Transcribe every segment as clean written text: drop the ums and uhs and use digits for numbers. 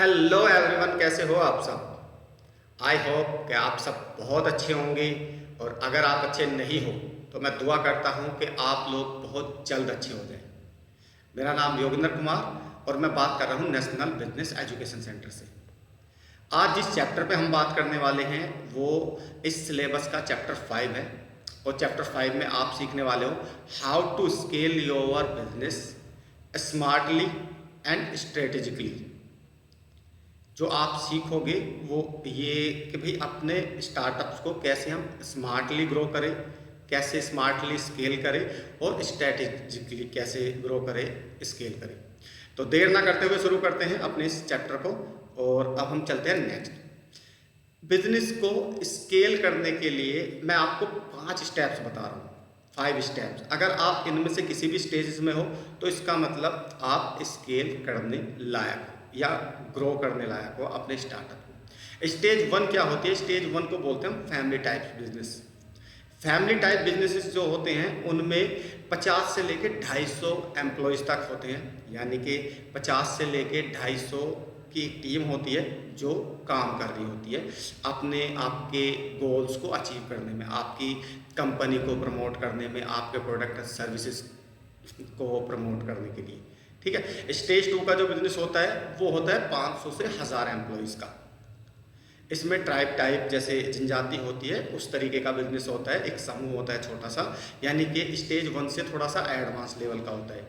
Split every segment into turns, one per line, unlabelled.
Hello everyone, कैसे हो आप सब। आई होप कि आप सब बहुत अच्छे होंगे। और अगर आप अच्छे नहीं हो तो मैं दुआ करता हूं कि आप लोग बहुत जल्द अच्छे हो जाएं। मेरा नाम योगिंदर कुमार और मैं बात कर रहा हूं नेशनल बिजनेस एजुकेशन सेंटर से। आज जिस चैप्टर पे हम बात करने वाले हैं वो इस सिलेबस का चैप्टर 5 है। और चैप्टर 5 में आप सीखने वाले हो how to scale your business smartly and strategically. जो आप सीखोगे वो ये कि भाई अपने स्टार्टअप्स को कैसे हम स्मार्टली ग्रो करें, कैसे स्मार्टली स्केल करें और स्ट्रेटेजिकली कैसे ग्रो करें, स्केल करें। तो देर ना करते हुए शुरू करते हैं अपने इस चैप्टर को। और अब हम चलते हैं नेक्स्ट। बिजनेस को स्केल करने के लिए मैं आपको 5 स्टेप्स बता रहा हूँ, 5 स्टेप्स। अगर आप इनमें से किसी भी स्टेजेस में हो तो इसका मतलब आप स्केल करने लायक हो या ग्रो करने लायक हो अपने स्टार्टअप को। स्टेज 1 क्या होती है? स्टेज 1 को बोलते हैं हम family type business. Family type businesses जो होते हैं उनमें 50 से लेके 250 एम्प्लॉयज़ तक होते हैं। यानी कि 50 से लेके 250 की एक टीम होती है जो काम कर रही होती है अपने आपके गोल्स को अचीव करने में, आपकी कंपनी को प्रमोट करने में, आपके प्रोडक्ट सर्विसेज को प्रमोट करने के लिए। ठीक है। स्टेज 2 का जो बिजनेस होता है वो होता है 500 से 1000 एम्प्लॉयज़ का। इसमें ट्राइब टाइप जैसे जनजाति होती है उस तरीके का बिजनेस होता है, एक समूह होता है छोटा सा। यानी कि स्टेज 1 से थोड़ा सा एडवांस लेवल का होता है।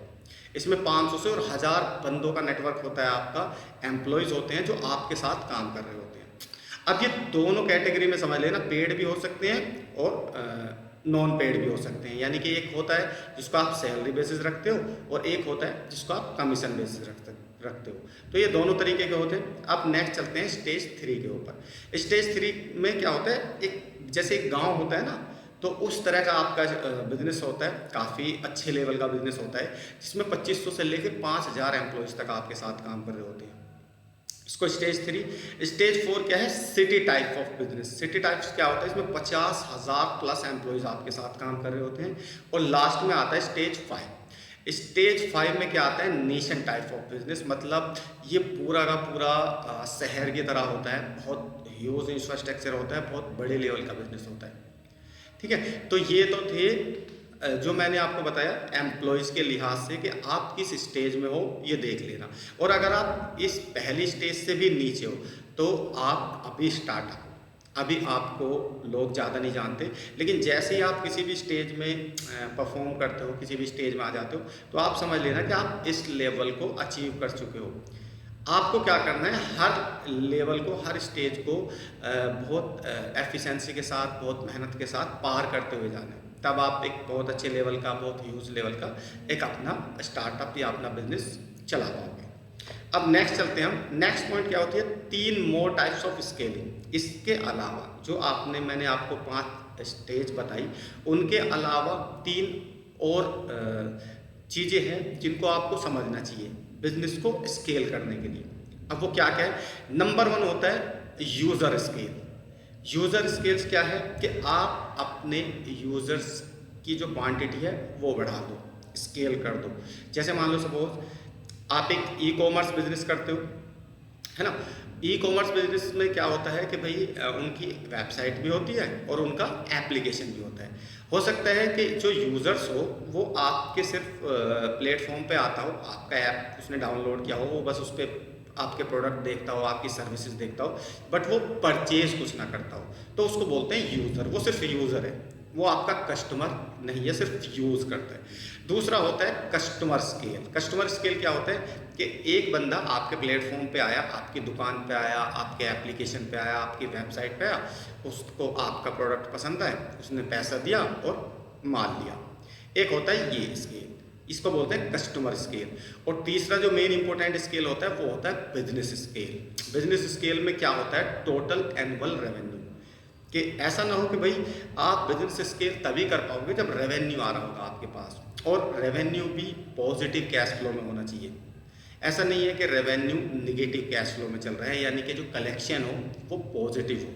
इसमें 500 से और 1000 बंदों का नेटवर्क होता है, आपका एम्प्लॉयज़ होते हैं जो आपके साथ काम कर रहे होते हैं। अब ये दोनों कैटेगरी में समझ लेना, पेड भी हो सकते हैं और नॉन पेड भी हो सकते हैं। यानी कि एक होता है जिसको आप सैलरी बेसिस रखते हो और एक होता है जिसको आप कमीशन बेसिस रखते हो। तो ये दोनों तरीके के होते हैं। अब नेक्स्ट चलते हैं स्टेज 3 के ऊपर। स्टेज 3 में क्या होता है, एक जैसे एक गाँव होता है ना, तो उस तरह का आपका बिजनेस होता है, काफ़ी अच्छे लेवल का बिजनेस होता है जिसमें 2500 से लेकर 5000 एम्प्लॉयज़ तक आपके साथ काम कर रहे होते हैं। इसको स्टेज 3। स्टेज 4 क्या है? City type of business. City types क्या होता है? इसमें 50,000 प्लस एम्प्लॉयज़ आपके साथ काम कर रहे होते हैं। और लास्ट में आता है स्टेज 5। स्टेज 5 में क्या आता है? Nation type of business. मतलब ये पूरा का पूरा शहर की तरह होता है, बहुत ह्यूज इंफ्रास्ट्रक्चर होता है, बहुत बड़े लेवल का बिजनेस होता है। ठीक है। तो ये तो थे जो मैंने आपको बताया एम्प्लॉयज़ के लिहाज से कि आप किस स्टेज में हो ये देख लेना। और अगर आप इस पहली स्टेज से भी नीचे हो तो आप अभी स्टार्टअप हो, अभी आपको लोग ज़्यादा नहीं जानते। लेकिन जैसे ही आप किसी भी स्टेज में परफॉर्म करते हो, किसी भी स्टेज में आ जाते हो, तो आप समझ लेना कि आप इस लेवल को अचीव कर चुके हो। आपको क्या करना है, हर लेवल को, हर स्टेज को बहुत एफिशिएंसी के साथ, बहुत मेहनत के साथ पार करते हुए जाना है। तब आप एक बहुत अच्छे लेवल का, बहुत ह्यूज लेवल का एक अपना स्टार्टअप या अपना बिजनेस चला पाओगे। अब नेक्स्ट चलते हैं हम। नेक्स्ट पॉइंट क्या होती है? 3 मोर टाइप्स ऑफ स्केलिंग। इसके अलावा जो मैंने आपको 5 स्टेज बताई, उनके अलावा 3 और चीज़ें हैं जिनको आपको समझना चाहिए बिजनेस को स्केल करने के लिए। अब वो क्या क्या है? नंबर 1 होता है यूज़र स्केल। यूज़र स्केल्स क्या है कि आप अपने यूज़र्स की जो क्वांटिटी है वो बढ़ा दो, स्केल कर दो। जैसे मान लो सपोज आप एक ई कॉमर्स बिजनेस करते हो, है ना। ई कॉमर्स बिजनेस में क्या होता है कि भाई उनकी वेबसाइट भी होती है और उनका एप्लीकेशन भी होता है। हो सकता है कि जो यूज़र्स हो वो आपके सिर्फ प्लेटफॉर्म पे आता हो, आपका ऐप उसने डाउनलोड किया हो, वो बस उस पर आपके प्रोडक्ट देखता हो, आपकी सर्विसेज देखता हो, बट वो परचेज कुछ ना करता हो, तो उसको बोलते हैं यूज़र। वो सिर्फ यूज़र है, वो आपका कस्टमर नहीं है, सिर्फ यूज़ करता है। दूसरा होता है कस्टमर स्केल। कस्टमर स्केल क्या होता है कि एक बंदा आपके प्लेटफॉर्म पे आया, आपकी दुकान पे आया, आपके एप्लीकेशन पे आया, आपकी वेबसाइट पे आया, उसको आपका प्रोडक्ट पसंद आया, उसने पैसा दिया और माल लिया। एक होता है ये स्केल, इसको बोलते हैं कस्टमर स्केल। और तीसरा जो मेन इंपॉर्टेंट स्केल होता है वो होता है बिजनेस स्केल। बिजनेस स्केल में क्या होता है? Total annual revenue. कि ऐसा ना हो कि भाई आप बिजनेस स्केल तभी कर पाओगे जब रेवेन्यू आ रहा होगा आपके पास, और रेवेन्यू भी पॉजिटिव कैश फ्लो में होना चाहिए। ऐसा नहीं है कि रेवेन्यू निगेटिव कैश फ्लो में चल रहा है, यानी कि जो कलेक्शन हो वो पॉजिटिव हो,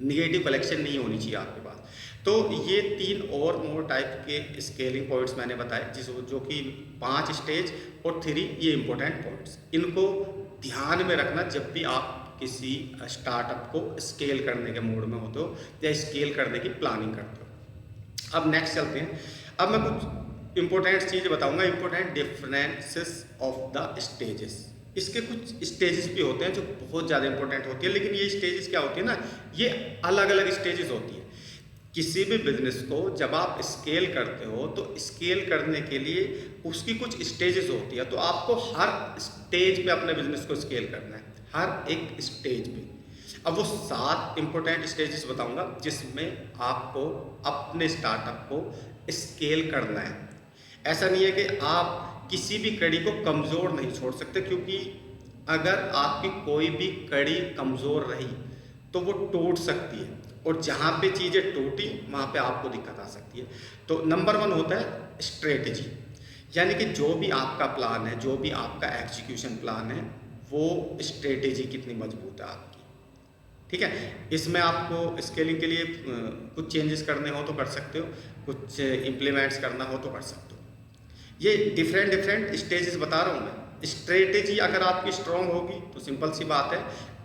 निगेटिव कलेक्शन नहीं होनी चाहिए आपके पास। तो ये 3 और मोर टाइप के स्केलिंग पॉइंट्स मैंने बताए, जो कि 5 स्टेज और 3 ये इंपॉर्टेंट पॉइंट्स। इनको ध्यान में रखना जब भी आप किसी स्टार्टअप को स्केल करने के मूड में होते हो या स्केल करने की प्लानिंग करते हो। अब नेक्स्ट चलते हैं। अब मैं कुछ इंपॉर्टेंट चीज़ बताऊंगा, important differences of the stages. इसके कुछ स्टेजेस भी होते हैं जो बहुत ज़्यादा इंपॉर्टेंट होती है, लेकिन ये स्टेजेस क्या होती है ना, ये अलग अलग स्टेजेस होती है। किसी भी बिजनेस को जब आप स्केल करते हो तो स्केल करने के लिए उसकी कुछ स्टेजेस होती है, तो आपको हर स्टेज पे अपने बिजनेस को स्केल करना है, हर एक स्टेज पे। अब वो 7 इंपॉर्टेंट स्टेजेस बताऊंगा जिसमें आपको अपने स्टार्टअप को स्केल करना है। ऐसा नहीं है कि आप किसी भी कड़ी को कमज़ोर नहीं छोड़ सकते, क्योंकि अगर आपकी कोई भी कड़ी कमज़ोर रही तो वो टूट सकती है, और जहाँ पे चीज़ें टूटी वहाँ पे आपको दिक्कत आ सकती है। तो नंबर 1 होता है स्ट्रेटजी, यानी कि जो भी आपका प्लान है, जो भी आपका एग्जीक्यूशन प्लान है, वो स्ट्रेटजी कितनी मजबूत है आपकी। ठीक है, इसमें आपको स्केलिंग के लिए कुछ चेंजेस करने हो तो कर सकते हो, कुछ इम्प्लीमेंट्स करना हो तो कर सकते हो। ये डिफरेंट स्टेजेस बता रहा हूँ मैं। स्ट्रेटेजी अगर आपकी स्ट्रांग होगी तो सिंपल सी बात है,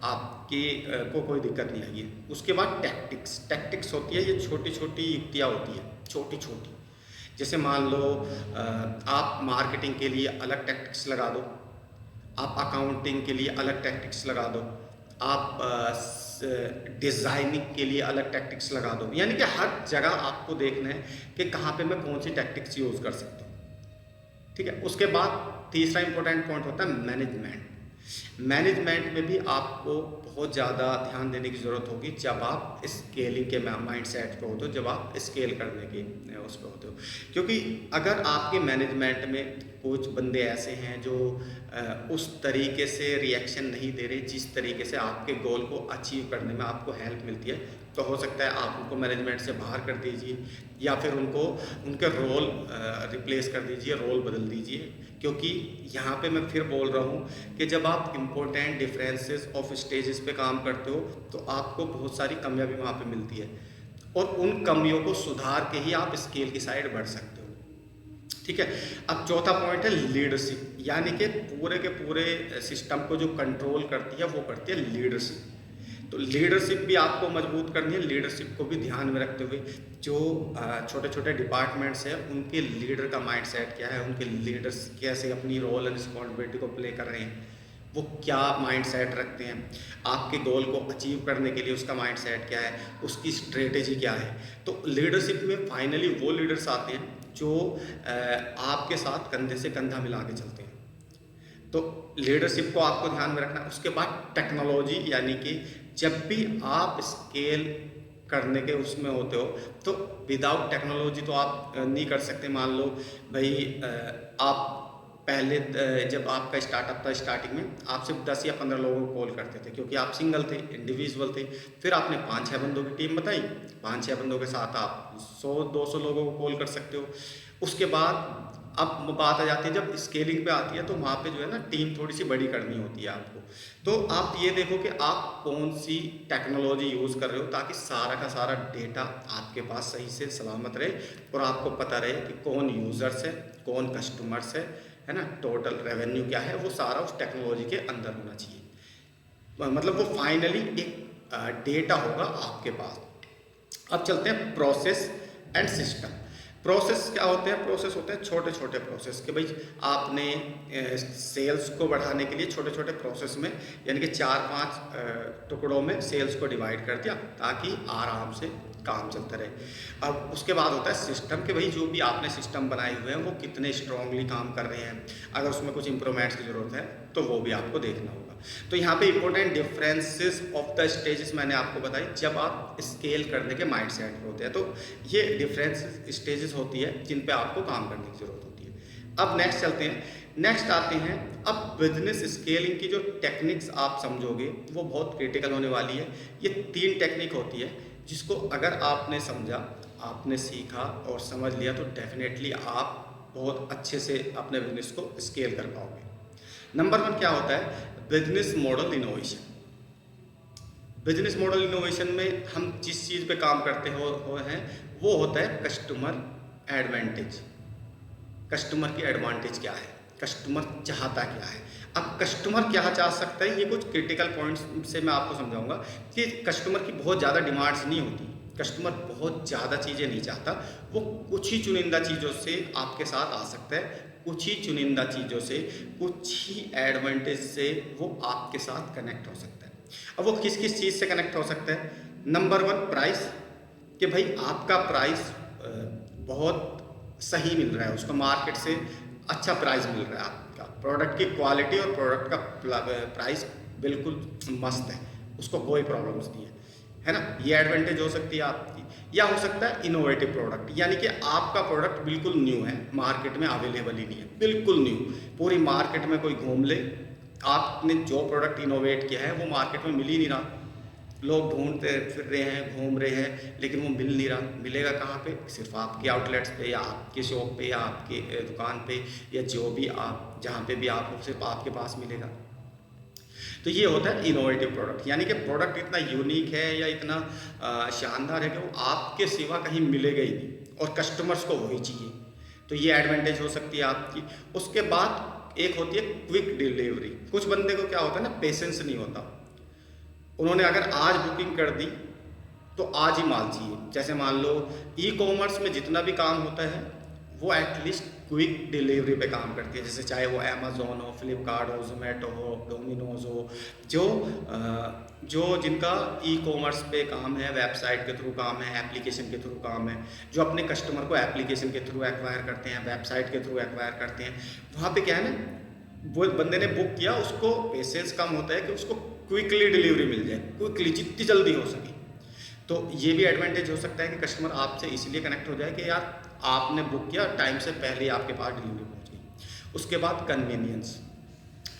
आपकी को कोई दिक्कत नहीं आएगी। उसके बाद टैक्टिक्स होती है, ये छोटी छोटी युक्तियाँ होती है, छोटी छोटी। जैसे मान लो आप मार्केटिंग के लिए अलग टैक्टिक्स लगा दो, आप अकाउंटिंग के लिए अलग टैक्टिक्स लगा दो, आप डिज़ाइनिंग के लिए अलग टैक्टिक्स लगा दो। यानी कि हर जगह आपको देखना है कि कहाँ पे मैं कौन सी टैक्टिक्स यूज़ कर सकता हूँ। ठीक है, उसके बाद तीसरा इंपॉर्टेंट पॉइंट होता है मैनेजमेंट। मैनेजमेंट में भी आपको बहुत ज़्यादा ध्यान देने की ज़रूरत होगी जब आप स्केलिंग के माइंड सेट पे होते हो, जब आप स्केल करने के उस पर होते हो। क्योंकि अगर आपके मैनेजमेंट में कुछ बंदे ऐसे हैं जो उस तरीके से रिएक्शन नहीं दे रहे जिस तरीके से आपके गोल को अचीव करने में आपको हेल्प मिलती है, तो हो सकता है आप उनको मैनेजमेंट से बाहर कर दीजिए, या फिर उनको उनके रोल रिप्लेस कर दीजिए, रोल बदल दीजिए। क्योंकि यहाँ पे मैं फिर बोल रहा हूँ कि जब आप इम्पोर्टेंट डिफरेंसेस ऑफ स्टेजेस पे काम करते हो तो आपको बहुत सारी कमियां भी वहाँ पे मिलती है, और उन कमियों को सुधार के ही आप स्केल की साइड बढ़ सकते हो। ठीक है, अब चौथा पॉइंट है लीडरशिप, यानी कि पूरे के पूरे सिस्टम को जो कंट्रोल करती है वो करती है लीडरशिप। तो लीडरशिप भी आपको मजबूत करनी है। लीडरशिप को भी ध्यान में रखते हुए जो छोटे छोटे डिपार्टमेंट्स हैं उनके लीडर का माइंडसेट क्या है, उनके लीडर्स कैसे अपनी रोल एंड रिस्पॉन्सिबिलिटी को प्ले कर रहे हैं, वो क्या माइंडसेट रखते हैं, आपके गोल को अचीव करने के लिए उसका माइंडसेट क्या है, उसकी स्ट्रेटेजी क्या है। तो लीडरशिप में फाइनली वो लीडर्स आते हैं जो आपके साथ कंधे से कंधा मिला के चलते हैं। तो लीडरशिप को आपको ध्यान में रखना है। उसके बाद टेक्नोलॉजी, यानी कि जब भी आप स्केल करने के उसमें होते हो तो विदाउट टेक्नोलॉजी तो आप नहीं कर सकते। मान लो भाई आप पहले जब आपका स्टार्टअप था, स्टार्टिंग में आप सिर्फ 10 या 15 लोगों को कॉल करते थे क्योंकि आप सिंगल थे, इंडिविजुअल थे। फिर आपने 5-6 बंदों की टीम बताई, 5-6 बंदों के साथ आप 100-200 लोगों को कॉल कर सकते हो। उसके बाद अब बात आ जाती है जब स्केलिंग पे आती है तो वहाँ पे जो है ना टीम थोड़ी सी बड़ी करनी होती है आपको। तो आप ये देखो कि आप कौन सी टेक्नोलॉजी यूज़ कर रहे हो ताकि सारा का सारा डेटा आपके पास सही से सलामत रहे और आपको पता रहे कि कौन यूज़र्स है, कौन कस्टमर्स है ना, टोटल रेवेन्यू क्या है, वो सारा उस टेक्नोलॉजी के अंदर होना चाहिए। मतलब वो फाइनली एक डेटा होगा आपके पास। अब चलते हैं प्रोसेस एंड सिस्टम। प्रोसेस क्या होते हैं? प्रोसेस होते हैं छोटे छोटे प्रोसेस कि भाई आपने सेल्स को बढ़ाने के लिए छोटे छोटे प्रोसेस में, यानी कि 4-5 टुकड़ों में सेल्स को डिवाइड कर दिया ताकि आराम से काम चलता रहे। अब उसके बाद होता है सिस्टम कि भाई जो भी आपने सिस्टम बनाए हुए हैं वो कितने स्ट्रांगली काम कर रहे हैं, अगर उसमें कुछ इंप्रूवमेंट्स की ज़रूरत है तो वो भी आपको देखना होगा। तो यहाँ पे important differences of the stages मैंने आपको बताई जब आप स्केल करने के माइंड सेट पर होते हैं। तो ये डिफरेंस स्टेजेस होती है जिन पे आपको काम करने की ज़रूरत होती है। अब नेक्स्ट चलते हैं, नेक्स्ट आते हैं अब बिजनेस स्केलिंग की जो टेक्निक्स आप समझोगे वो बहुत क्रिटिकल होने वाली है। ये 3 टेक्निक होती है जिसको अगर आपने समझा, आपने सीखा और समझ लिया तो डेफिनेटली आप बहुत अच्छे से अपने बिजनेस को स्केल कर पाओगे। नंबर 1 क्या होता है? Business model innovation. Business model innovation में हम जिस चीज़ पे काम करते हो हैं वो होता है कस्टमर एडवांटेज। कस्टमर की एडवांटेज क्या है, कस्टमर चाहता क्या है। अब कस्टमर क्या चाह सकता है, ये कुछ क्रिटिकल पॉइंट्स से मैं आपको समझाऊंगा कि कस्टमर की बहुत ज़्यादा डिमांड्स नहीं होती, कस्टमर बहुत ज़्यादा चीज़ें नहीं चाहता, वो कुछ ही चुनिंदा चीज़ों से आपके साथ आ सकता है, कुछ ही चुनिंदा चीज़ों से, कुछ ही एडवांटेज से वो आपके साथ कनेक्ट हो सकता है। अब वो किस किस चीज़ से कनेक्ट हो सकता है। नंबर 1 प्राइस, कि भाई आपका प्राइस बहुत सही मिल रहा है, उसको मार्केट से अच्छा प्राइस मिल रहा है, आपका प्रोडक्ट की क्वालिटी और प्रोडक्ट का प्राइस बिल्कुल मस्त है, उसको कोई प्रॉब्लम्स नहीं है ना। ये एडवांटेज हो सकती है आपकी। या हो सकता है इनोवेटिव प्रोडक्ट, यानी कि आपका प्रोडक्ट बिल्कुल न्यू है, मार्केट में अवेलेबल ही नहीं है, बिल्कुल न्यू, पूरी मार्केट में कोई घूम ले, आपने जो प्रोडक्ट इनोवेट किया है वो मार्केट में मिल ही नहीं रहा, लोग ढूंढते फिर रहे हैं, घूम रहे हैं, लेकिन वो मिल नहीं रहा। मिलेगा कहाँ पे, सिर्फ आपके आउटलेट्स पे या आपके शॉप पे या आपके दुकान पे, या जो भी आप जहाँ पे भी आप हो, सिर्फ आपके पास मिलेगा। तो ये होता है इनोवेटिव प्रोडक्ट, यानी कि प्रोडक्ट इतना यूनिक है या इतना शानदार है कि वो आपके सिवा कहीं मिलेगा ही नहीं, और कस्टमर्स को वही चाहिए। तो ये एडवांटेज हो सकती है आपकी। उसके बाद एक होती है क्विक डिलीवरी। कुछ बंदे को क्या होता है ना, पेशेंस नहीं होता, उन्होंने अगर आज बुकिंग कर दी तो आज ही माल चाहिए। जैसे मान लो ई कॉमर्स में जितना भी काम होता है वो एटलीस्ट क्विक डिलीवरी पे काम करती है, जैसे चाहे वो अमेज़ोन हो, फ्लिपकार्ट हो, जोमेटो हो, डोमिनोज हो, जो जिनका ई कॉमर्स पे काम है, वेबसाइट के थ्रू काम है, एप्लीकेशन के थ्रू काम है, जो अपने कस्टमर को एप्लीकेशन के थ्रू एक्वायर करते हैं, वेबसाइट के थ्रू एक्वायर करते हैं, वहाँ पे क्या है ना, वो बंदे ने बुक किया, उसको पेशेंस कम होता है कि उसको क्विकली डिलीवरी मिल जाए, क्विकली जितनी जल्दी हो सके। तो ये भी एडवांटेज हो सकता है कि कस्टमर आपसे इसलिए कनेक्ट हो जाए कि यार आपने बुक किया, टाइम से पहले ही आपके पास डिलीवरी पहुंच गई। उसके बाद कन्वीनियंस।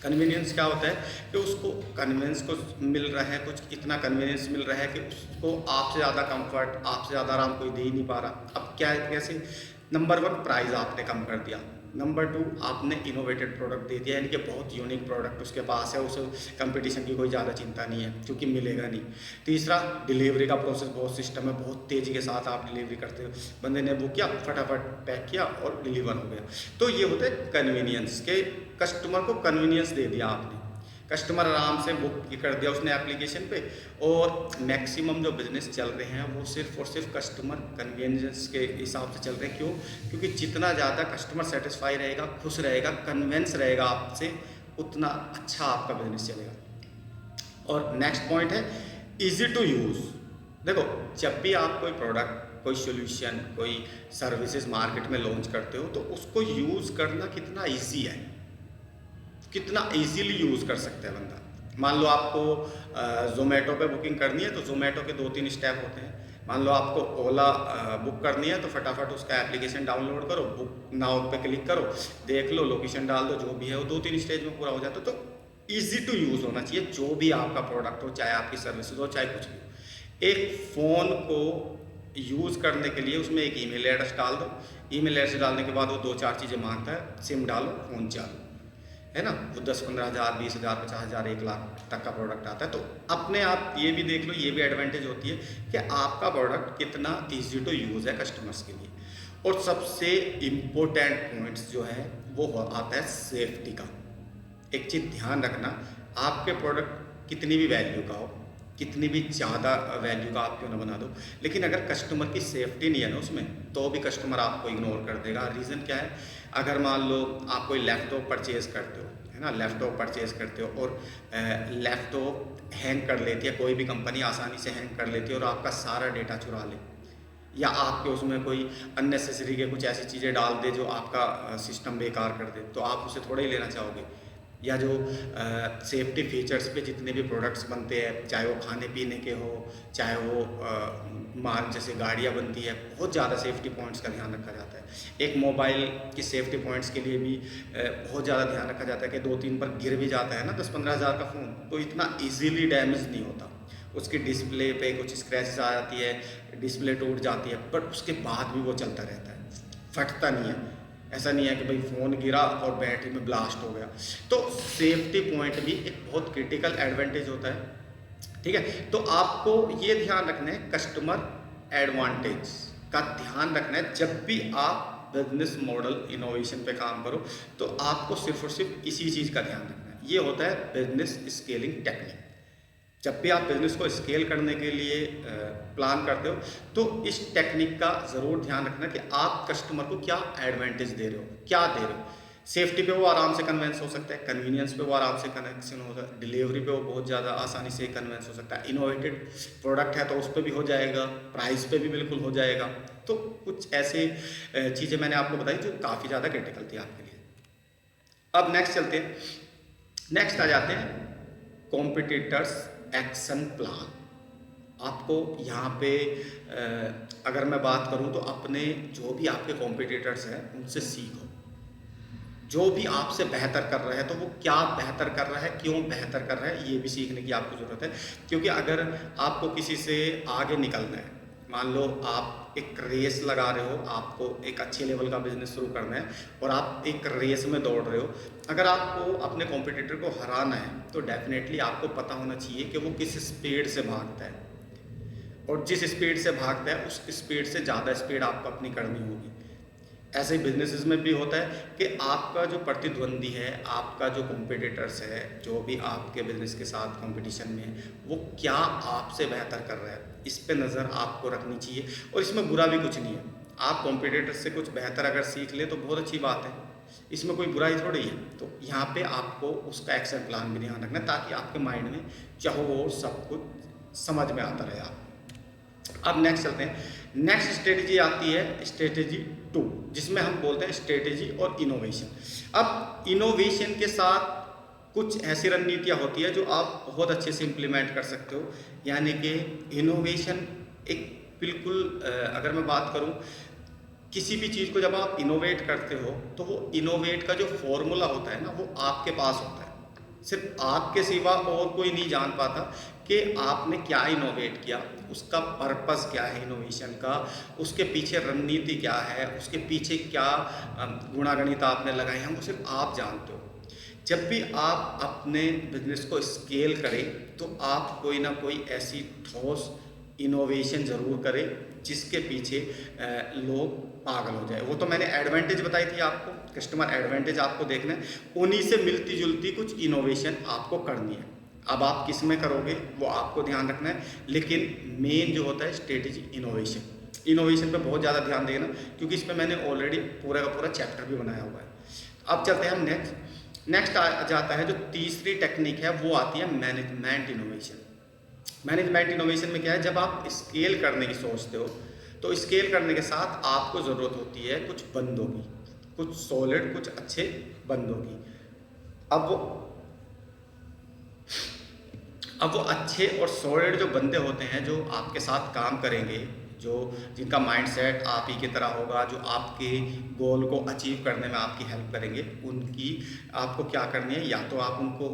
कन्वीनियंस क्या होता है कि उसको कन्वीनियंस को मिल रहा है, कुछ इतना कन्वीनियंस मिल रहा है कि उसको आपसे ज़्यादा कंफर्ट, आपसे ज़्यादा आराम कोई दे ही नहीं पा रहा। अब क्या है, कैसे, नंबर 1 प्राइस आपने कम कर दिया, नंबर 2 आपने इनोवेटेड प्रोडक्ट दे दिया, यानी कि बहुत यूनिक प्रोडक्ट उसके पास है, उसे कंपटीशन की कोई ज़्यादा चिंता नहीं है क्योंकि मिलेगा नहीं। तीसरा, डिलीवरी का प्रोसेस बहुत सिस्टम है, बहुत तेज़ी के साथ आप डिलीवरी करते हो, बंदे ने बुक किया, फटाफट पैक किया और डिलीवर हो गया। तो ये होता है कन्वीनियंस, के कस्टमर को कन्वीनियंस दे दिया आपने, कस्टमर आराम से बुक कर दिया उसने एप्लीकेशन पे। और मैक्सिमम जो बिजनेस चल रहे हैं वो सिर्फ और सिर्फ कस्टमर कन्वीनियंस के हिसाब से चल रहे हैं। क्यों? क्योंकि जितना ज़्यादा कस्टमर सेटिस्फाई रहेगा, खुश रहेगा, कन्विंस रहेगा आपसे, उतना अच्छा आपका बिजनेस चलेगा। और नेक्स्ट पॉइंट है ईजी टू यूज़। देखो, जब भी आप कोई प्रोडक्ट, कोई सोल्यूशन, कोई सर्विसेज मार्केट में लॉन्च करते हो तो उसको यूज़ करना कितना ईजी है, कितना इजीली यूज़ कर सकता है बंदा। मान लो आपको जोमेटो पे बुकिंग करनी है तो जोमेटो के 2-3 स्टेप होते हैं। मान लो आपको ओला बुक करनी है तो फटाफट उसका एप्लीकेशन डाउनलोड करो, बुक नाउ पे क्लिक करो, देख लो, लोकेशन डाल दो, जो भी है वो 2-3 स्टेज में पूरा हो जाता है। तो ईजी टू यूज़ होना चाहिए जो भी आपका प्रोडक्ट हो, चाहे आपकी सर्विसेज हो, चाहे कुछ भी हो। एक फ़ोन को यूज़ करने के लिए उसमें एक ईमेल एड्रेस डाल दो, ईमेल एड्रेस डालने के बाद वो 2-4 चीज़ें मांगता है, सिम डालो, फ़ोन चालू, है ना। वो 10-15 हज़ार, 20 हज़ार, 50 हज़ार, 1 लाख तक का प्रोडक्ट आता है। तो अपने आप ये भी देख लो, ये भी एडवांटेज होती है कि आपका प्रोडक्ट कितना इजी टू यूज़ है कस्टमर्स के लिए। और सबसे इम्पोर्टेंट पॉइंट्स जो है वो आता है सेफ्टी का। एक चीज़ ध्यान रखना, आपके प्रोडक्ट कितनी भी वैल्यू का हो, कितनी भी ज़्यादा वैल्यू का आप क्यों ना बना दो, लेकिन अगर कस्टमर की सेफ्टी नहीं है ना उसमें, तो भी कस्टमर आपको इग्नोर कर देगा। रीज़न क्या है? अगर मान लो आप कोई लैपटॉप परचेज़ करते हो, है ना, लैपटॉप परचेज़ करते हो और लैपटॉप हैंग कर लेती है, कोई भी कंपनी आसानी से हैंग कर लेती है और आपका सारा डेटा चुरा ले, या आपके उसमें कोई अननेसेसरी के कुछ ऐसी चीज़ें डाल दे जो आपका सिस्टम बेकार कर दे, तो आप उसे थोड़ा ही लेना चाहोगे। या जो सेफ्टी फीचर्स पे जितने भी प्रोडक्ट्स बनते हैं, चाहे वो खाने पीने के हो, चाहे वो मार्क जैसे गाड़ियाँ बनती है, बहुत ज़्यादा सेफ्टी पॉइंट्स का ध्यान रखा जाता है। एक मोबाइल की सेफ्टी पॉइंट्स के लिए भी बहुत ज़्यादा ध्यान रखा जाता है कि 2-3 पर गिर भी जाता है ना 10-15 हज़ार का फ़ोन, तो इतना ईजीली डैमेज नहीं होता। उसकी डिस्प्ले पे कुछ स्क्रैचेस आ जाती है, डिस्प्ले टूट जाती है, बट उसके बाद भी वो चलता रहता है, फटता नहीं है। ऐसा नहीं है कि भाई फ़ोन गिरा और बैटरी में ब्लास्ट हो गया। तो सेफ्टी पॉइंट भी एक बहुत क्रिटिकल एडवांटेज होता है, ठीक है। तो आपको ये ध्यान रखना है, कस्टमर एडवांटेज का ध्यान रखना है जब भी आप बिजनेस मॉडल इनोवेशन पे काम करो, तो आपको सिर्फ और सिर्फ इसी चीज़ का ध्यान रखना है। ये होता है बिजनेस स्केलिंग टेक्निक। जब भी आप बिजनेस को स्केल करने के लिए प्लान करते हो, तो इस टेक्निक का ज़रूर ध्यान रखना कि आप कस्टमर को क्या एडवांटेज दे रहे हो, क्या दे रहे हो। सेफ्टी पे वो आराम से कन्वेंस हो सकता है, कन्वीनियंस पे वो आराम से कनेक्शन हो सकता है, डिलीवरी पे वो बहुत ज़्यादा आसानी से कन्वेंस हो सकता है, इनोवेटेड प्रोडक्ट है तो उस पर भी हो जाएगा, प्राइस पे भी बिल्कुल हो जाएगा। तो कुछ ऐसे चीज़ें मैंने आपको बताई जो काफ़ी ज़्यादा क्रिटिकल थी आपके लिए। अब नेक्स्ट चलते हैं, नेक्स्ट आ जाते हैं कॉम्पिटिटर्स एक्शन प्लान। आपको यहाँ पे अगर मैं बात करूँ तो अपने जो भी आपके कॉम्पिटिटर्स हैं उनसे सीखो। जो भी आपसे बेहतर कर रहा है तो वो क्या बेहतर कर रहा है, क्यों बेहतर कर रहा है, ये भी सीखने की आपको ज़रूरत है। क्योंकि अगर आपको किसी से आगे निकलना है, मान लो आप एक रेस लगा रहे हो, आपको एक अच्छे लेवल का बिजनेस शुरू करना है और आप एक रेस में दौड़ रहे हो, अगर आपको अपने कॉम्पिटिटर को हराना है तो डेफिनेटली आपको पता होना चाहिए कि वो किस स्पीड से भागता है, और जिस स्पीड से भागता है उस स्पीड से ज़्यादा स्पीड आपको अपनी करनी होगी। ऐसे ही बिजनेसेस में भी होता है कि आपका जो प्रतिद्वंदी है, आपका जो कॉम्पिटिटर्स है, जो भी आपके बिजनेस के साथ कंपटीशन में है, वो क्या आपसे बेहतर कर रहा है, इस पे नज़र आपको रखनी चाहिए। और इसमें बुरा भी कुछ नहीं है, आप कॉम्पिटिटर्स से कुछ बेहतर अगर सीख ले तो बहुत अच्छी बात है, इसमें कोई बुराई थोड़ी है। तो यहाँ पे आपको उसका एक्शन प्लान भी ध्यान रखना है ताकि आपके माइंड में चाहो वो सब कुछ समझ में आता रहे आप। अब नेक्स्ट चलते हैं, नेक्स्ट स्ट्रेटेजी आती है स्ट्रेटेजी 2, जिसमें हम बोलते हैं स्ट्रेटेजी और इनोवेशन। अब इनोवेशन के साथ कुछ ऐसी रणनीतियाँ होती है जो आप बहुत अच्छे से इम्प्लीमेंट कर सकते हो। यानी कि इनोवेशन एक बिल्कुल अगर मैं बात करूं, किसी भी चीज़ को जब आप इनोवेट करते हो तो वो इनोवेट का जो फॉर्मूला होता है ना, वो आपके पास होता है। सिर्फ आपके सिवा और कोई नहीं जान पाता कि आपने क्या इनोवेट किया, उसका पर्पस क्या है इनोवेशन का, उसके पीछे रणनीति क्या है, उसके पीछे क्या गुणागणित आपने लगाए हैं, वो सिर्फ आप जानते हो। जब भी आप अपने बिजनेस को स्केल करें तो आप कोई ना कोई ऐसी ठोस इनोवेशन ज़रूर करें जिसके पीछे लोग पागल हो जाए। वो तो मैंने एडवांटेज बताई थी आपको, कस्टमर एडवांटेज आपको देखना है, उन्हीं से मिलती जुलती कुछ इनोवेशन आपको करनी है। अब आप किस में करोगे वो आपको ध्यान रखना है, लेकिन मेन जो होता है स्ट्रेटेजी इनोवेशन पे बहुत ज़्यादा ध्यान देना, क्योंकि इस पर मैंने ऑलरेडी पूरा का पूरा चैप्टर भी बनाया हुआ है। अब चलते हैं हम नेक्स्ट आ जाता है जो तीसरी टेक्निक है, वो आती है मैनेजमेंट इनोवेशन। मैनेजमेंट इनोवेशन में क्या है, जब आप स्केल करने की सोचते हो तो स्केल करने के साथ आपको ज़रूरत होती है कुछ बंदों की, कुछ सॉलिड, कुछ अच्छे बंदों की। अब वो अच्छे और सॉलिड जो बंदे होते हैं जो आपके साथ काम करेंगे, जो जिनका माइंडसेट आप ही की तरह होगा, जो आपके गोल को अचीव करने में आपकी हेल्प करेंगे, उनकी आपको क्या करनी है, या तो आप उनको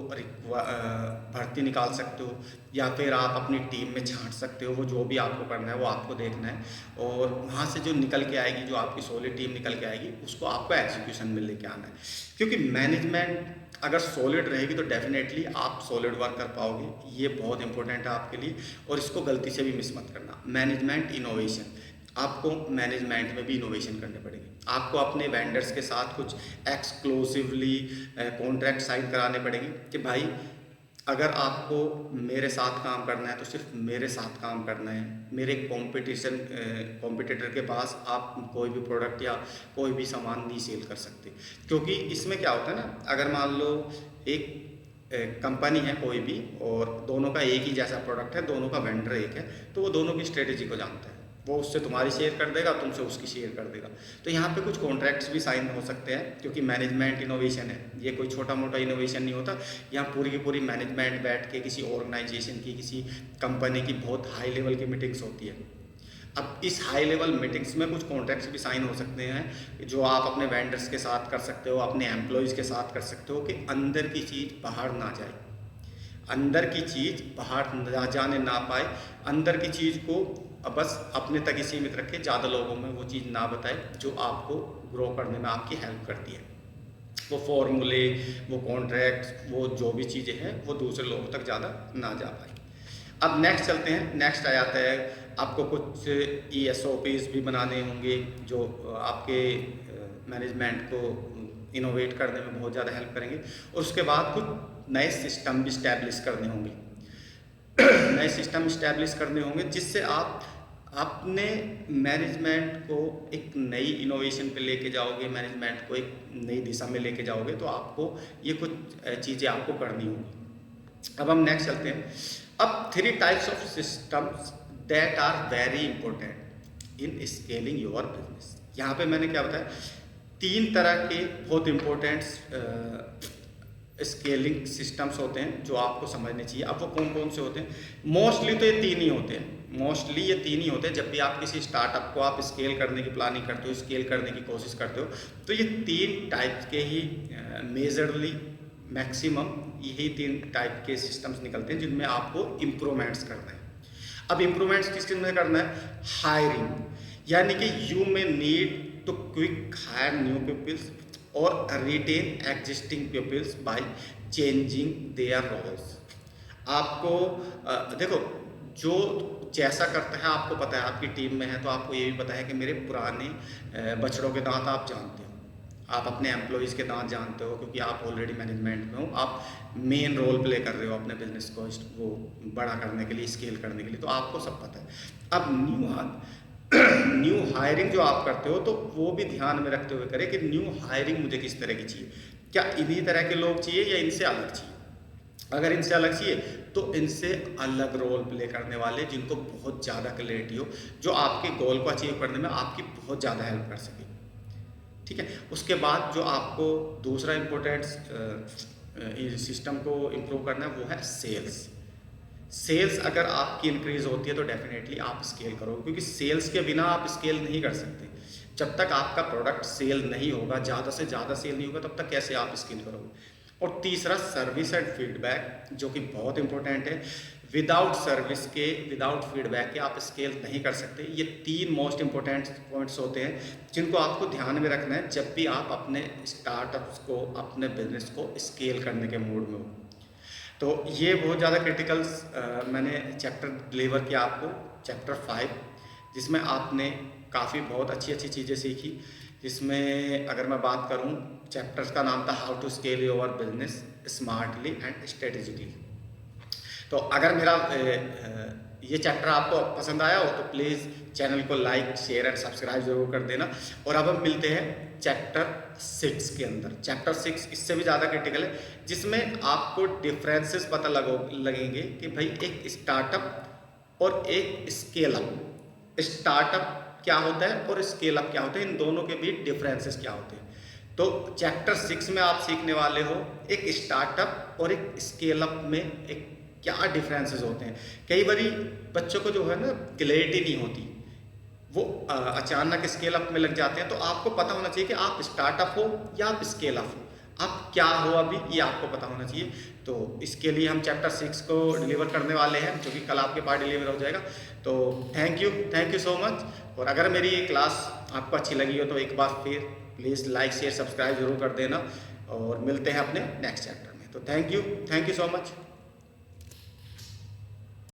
भर्ती निकाल सकते हो या फिर आप अपनी टीम में छांट सकते हो। वो जो भी आपको करना है वो आपको देखना है, और वहाँ से जो निकल के आएगी, जो आपकी सॉलिड टीम निकल के आएगी, उसको आपको एग्जीक्यूशन में लेके आना है। क्योंकि मैनेजमेंट अगर सॉलिड रहेगी तो डेफिनेटली आप सॉलिड वर्क कर पाओगे, ये बहुत इंपॉर्टेंट है आपके लिए, और इसको गलती से भी मिस मत करना। मैनेजमेंट इनोवेशन, आपको मैनेजमेंट में भी इनोवेशन करने पड़ेंगे। आपको अपने वेंडर्स के साथ कुछ एक्सक्लूसिवली कॉन्ट्रैक्ट साइन कराने पड़ेंगे कि भाई अगर आपको मेरे साथ काम करना है तो सिर्फ मेरे साथ काम करना है, मेरे कॉम्पिटिटर के पास आप कोई भी प्रोडक्ट या कोई भी सामान नहीं सेल कर सकते। क्योंकि इसमें क्या होता है ना, अगर मान लो एक कंपनी है कोई भी और दोनों का एक ही जैसा प्रोडक्ट है, दोनों का वेंडर एक है, तो वो दोनों की स्ट्रेटेजी को जानता है, वो उससे तुम्हारी शेयर कर देगा, तुमसे उसकी शेयर कर देगा। तो यहाँ पे कुछ कॉन्ट्रैक्ट्स भी साइन हो सकते हैं, क्योंकि मैनेजमेंट इनोवेशन है, ये कोई छोटा मोटा इनोवेशन नहीं होता। यहाँ पूरी की पूरी मैनेजमेंट बैठ के किसी ऑर्गेनाइजेशन की, किसी कंपनी की बहुत हाई लेवल की मीटिंग्स होती है। अब इस हाई लेवल मीटिंग्स में कुछ कॉन्ट्रैक्ट्स भी साइन हो सकते हैं जो आप अपने वेंडर्स के साथ कर सकते हो, अपने एम्प्लॉयज़ के साथ कर सकते हो, कि अंदर की चीज़ बाहर ना जाए, अंदर की चीज़ बाहर ना जाने ना पाए, अंदर की चीज़ को बस अपने तक ही सीमित रखे, ज़्यादा लोगों में वो चीज़ ना बताए जो आपको ग्रो करने में आपकी हेल्प करती है। वो फॉर्मूले, वो कॉन्ट्रैक्ट्स, वो जो भी चीज़ें हैं वो दूसरे लोगों तक ज़्यादा ना जा पाए। अब नेक्स्ट चलते हैं, नेक्स्ट आ जाता है आपको कुछ ESOPs भी बनाने होंगे जो आपके मैनेजमेंट को इनोवेट करने में बहुत ज़्यादा हेल्प करेंगे। और उसके बाद कुछ नए सिस्टम भी इस्टेब्लिश करने होंगे नए सिस्टम इस्टेब्लिश करने होंगे जिससे आप अपने मैनेजमेंट को एक नई इनोवेशन पे लेके जाओगे, मैनेजमेंट को एक नई दिशा में लेके जाओगे। तो आपको ये कुछ चीज़ें आपको करनी होंगी। अब हम नेक्स्ट चलते हैं। अब 3 types of systems that are very important in scaling your business. यहाँ पे मैंने क्या बताया, 3 तरह के बहुत इंपॉर्टेंट स्केलिंग सिस्टम्स होते हैं जो आपको समझने चाहिए। अब वो कौन कौन से होते हैं? मोस्टली तो ये 3 ही होते हैं। मोस्टली ये 3 ही होते हैं। जब भी आप किसी स्टार्टअप को आप स्केल करने की प्लानिंग करते हो, स्केल करने की कोशिश करते हो, तो ये 3 टाइप के ही मेजरली मैक्सिमम यही 3 टाइप के सिस्टम्स निकलते हैं जिनमें आपको इम्प्रूवमेंट्स करना है। अब इम्प्रूवमेंट्स किस चीज़ में करना है? हायरिंग, यानी कि you may need to quick hire new peoples और retain existing peoples by changing their roles. आपको देखो, जो जैसा करता है आपको पता है, आपकी टीम में है तो आपको ये भी पता है कि मेरे पुराने बछड़ों के दांत आप जानते हो, आप अपने एम्प्लॉयज़ के दांत जानते हो, क्योंकि आप ऑलरेडी मैनेजमेंट में हो, आप मेन रोल प्ले कर रहे हो अपने बिजनेस को वो बड़ा करने के लिए, स्केल करने के लिए, तो आपको सब पता है। अब न्यू हायरिंग जो आप करते हो तो वो भी ध्यान में रखते हुए करें कि न्यू हायरिंग मुझे किस तरह की चाहिए, क्या इन्हीं तरह के लोग चाहिए या इनसे अलग चाहिए। अगर इनसे अलग चाहिए तो इनसे अलग रोल प्ले करने वाले, जिनको बहुत ज़्यादा क्लैरिटी हो, जो आपके गोल को अचीव करने में आपकी बहुत ज़्यादा हेल्प कर सके। ठीक है। उसके बाद जो आपको दूसरा इम्पोर्टेंट सिस्टम को इम्प्रूव करना है वो है सेल्स। सेल्स अगर आपकी इंक्रीज होती है तो डेफिनेटली आप स्केल करोगे, क्योंकि सेल्स के बिना आप स्केल नहीं कर सकते। जब तक आपका प्रोडक्ट सेल नहीं होगा, ज़्यादा से ज़्यादा सेल नहीं होगा, तब तक कैसे आप स्केल करोगे। और तीसरा सर्विस एंड फीडबैक, जो कि बहुत इंपॉर्टेंट है। विदाउट फीडबैक के आप स्केल नहीं कर सकते। ये 3 मोस्ट इंपॉर्टेंट पॉइंट्स होते हैं जिनको आपको ध्यान में रखना है जब भी आप अपने स्टार्टअप्स को, अपने बिजनेस को स्केल करने के मूड में हो। तो ये बहुत ज़्यादा क्रिटिकल मैंने चैप्टर डिलीवर किया आपको, चैप्टर 5, जिसमें आपने काफ़ी बहुत अच्छी चीज़ें सीखी। जिसमें अगर मैं बात करूं, चैप्टर्स का नाम था how to scale your business smartly and strategically. तो अगर मेरा ये चैप्टर आपको पसंद आया हो तो प्लीज़ चैनल को लाइक, शेयर एंड सब्सक्राइब जरूर कर देना। और अब हम मिलते हैं चैप्टर 6 के अंदर। चैप्टर 6 इससे भी ज़्यादा क्रिटिकल है, जिसमें आपको डिफरेंसेस पता लगेंगे कि भाई एक स्टार्टअप और एक स्केल अप, स्टार्टअप क्या होता है और स्केल अप क्या होता है, इन दोनों के बीच डिफरेंसेस क्या होते हैं। तो चैप्टर 6 में आप सीखने वाले हो एक स्टार्टअप और एक स्केल अप में एक क्या डिफरेंसेस होते हैं। कई बारी बच्चों को जो है ना क्लैरिटी नहीं होती, वो अचानक स्केल अप में लग जाते हैं। तो आपको पता होना चाहिए कि आप स्टार्टअप हो या आप स्केल अप हो, आप क्या हो अभी, ये आपको पता होना चाहिए। तो इसके लिए हम चैप्टर 6 को डिलीवर करने वाले हैं, जो कि कल आपके पास डिलीवर हो जाएगा। तो थैंक यू सो मच। और अगर मेरी ये क्लास आपको अच्छी लगी हो तो एक बार फिर प्लीज़ लाइक, शेयर, सब्सक्राइब जरूर कर देना। और मिलते हैं अपने नेक्स्ट चैप्टर में। तो थैंक यू सो मच।